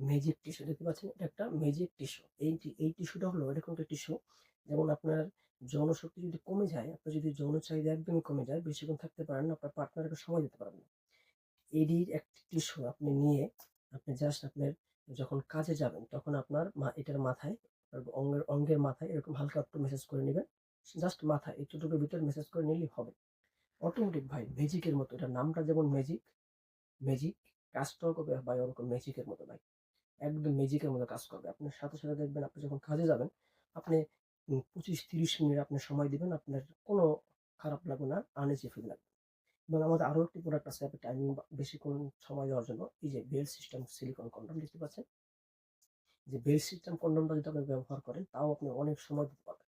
Magic tissue দেখতে পাচ্ছেন, এটা একটা ম্যাজিক টিস্যু। এই টিস্যুটা হলো এরকম একটা টিস্যু, যেমন আপনার যৌন শক্তি যদি কমে যায়, আপনার যদি যৌন চাহিদা একদমই কমে যায়, বেশিক্ষণ থাকতে পারেন না, আপনার পার্টনারকে সময় দিতে পারবেন না, এরই একটি টিস্যু আপনি নিয়ে আপনি জাস্ট আপনার যখন কাজে যাবেন তখন আপনার এটার মাথায়, অঙ্গের মাথায় এরকম হালকা একটু মেসেজ করে নেবেন। জাস্ট মাথায় এতটুকুর ভিতরে মেসেজ করে নিলেই হবে। অটোমেটিক ভাই, ম্যাজিকের মতো। এটার নামটা যেমন ম্যাজিক, ম্যাজিক কাজটাও করবে ভাই ওরকম ম্যাজিকের মতো ভাই। একদম ম্যাজিকের মতো কাজ করবে। আপনার সাথে, সাথে দেখবেন আপনি যখন কাজে যাবেন, আপনি ২৫-৩০ মিনিট আপনি সময় দিবেন, আপনার কোনো খারাপ লাগবে না, আনইজি ফিল লাগবে। এবং আমাদের আরো একটি প্রোডাক্ট আছে আপনি টাইমিং বেশিক্ষণ সময় দেওয়ার জন্য। এই যে বেল সিস্টেম সিলিকন কন্ডম দেখতে পাচ্ছেন? যে বেল সিস্টেম কন্ডমটা যদি আপনি ব্যবহার করেন, তাও আপনি অনেক সময় দিতে পারবেন।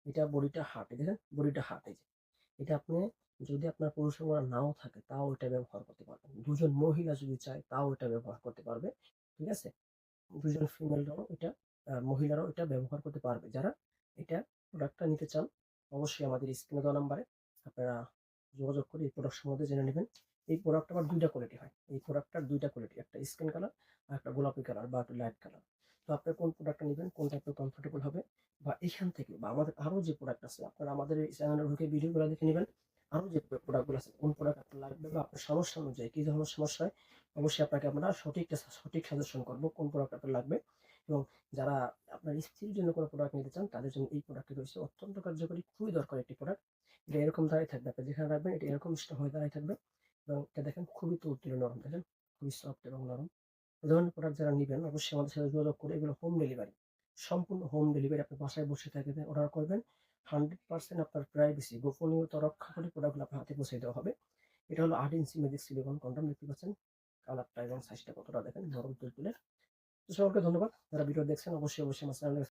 এটা বডিটা হার্ড, দেখেন বডিটা হার্ড। এই যে এটা আপনি যদি আপনার পুরুষ সঙ্গ নাও থাকে তাও এটা ব্যবহার করতে পারবেন। দুজন মহিলা যদি চায় তাও এটা ব্যবহার করতে পারবে। ঠিক আছে? দুজন ফিমেলরাও এটা, মহিলারাও এটা ব্যবহার করতে পারবে। যারা এটা প্রোডাক্টটা নিতে চান, অবশ্যই আমাদের স্ক্রিনে দেওয়া নাম্বারে আপনারা যোগাযোগ করে এই প্রোডাক্ট সম্বন্ধে জেনে নেবেন। এই প্রোডাক্ট আবার ২ টা কোয়ালিটি হয়। এই প্রোডাক্টটার ২ টা কোয়ালিটি, একটা স্কিন কালার আর একটা গোলাপি কালার বা একটু লাইট কালার। তো আপনি কোন প্রোডাক্টটা নিবেন, কোনটা একটু কমফোর্টেবল হবে, বা এখান থেকে বা আমাদের আরো যে প্রোডাক্ট আছে, আপনারা আমাদের এই চ্যানেলে ঢুকে ভিডিওগুলো দেখে নিবেন। আরো যে প্রোডাক্টগুলো আছে, কোন প্রোডাক্ট আপনার লাগবে বা আপনার সমস্যা অনুযায়ী কি ধরনের সমস্যা হয়, অবশ্যই আপনাকে আমরা সঠিক সাজেশন করব কোন প্রোডাক্ট আপনার লাগবে। এবং যারা আপনার স্ত্রীর জন্য কোনো প্রোডাক্ট নিতে চান, তাদের জন্য এই প্রোডাক্টটি রয়েছে অত্যন্ত কার্যকরী, খুবই দরকারি একটি প্রোডাক্ট। এটা এরকম দাঁড়িয়ে থাকবে, আপনি যেখানে রাখবেন এটা এরকম স্টক হয়ে দাঁড়িয়ে থাকবে। এবং এটা দেখেন খুবই তুলতুলে নরম, দেখেন খুবই সফট এবং নরম। এই ধরনের প্রোডাক্ট যারা নিবেন অবশ্যই আমাদের সাথে যোগাযোগ করে, এগুলো হোম ডেলিভারি, সম্পূর্ণ হোম ডেলিভারি। আপনি বাসায় বসে থেকে অর্ডার করবেন, 100% আপনার প্রাইভেসি গোপনীয়তা রক্ষা করে প্রোডাক্টগুলো আপনার হাতে পৌঁছে দেওয়া হবে। এটা হলো 8 ইঞ্চি ম্যাজিক সিলিকন কন্ডম, দেখতে পাচ্ছেন কালারটা এবং সাইজটা কতটা, দেখেন নরম তুলতুলে। তো সকলকে ধন্যবাদ যারা ভিডিও দেখছেন। অবশ্যই আমার চ্যানেলে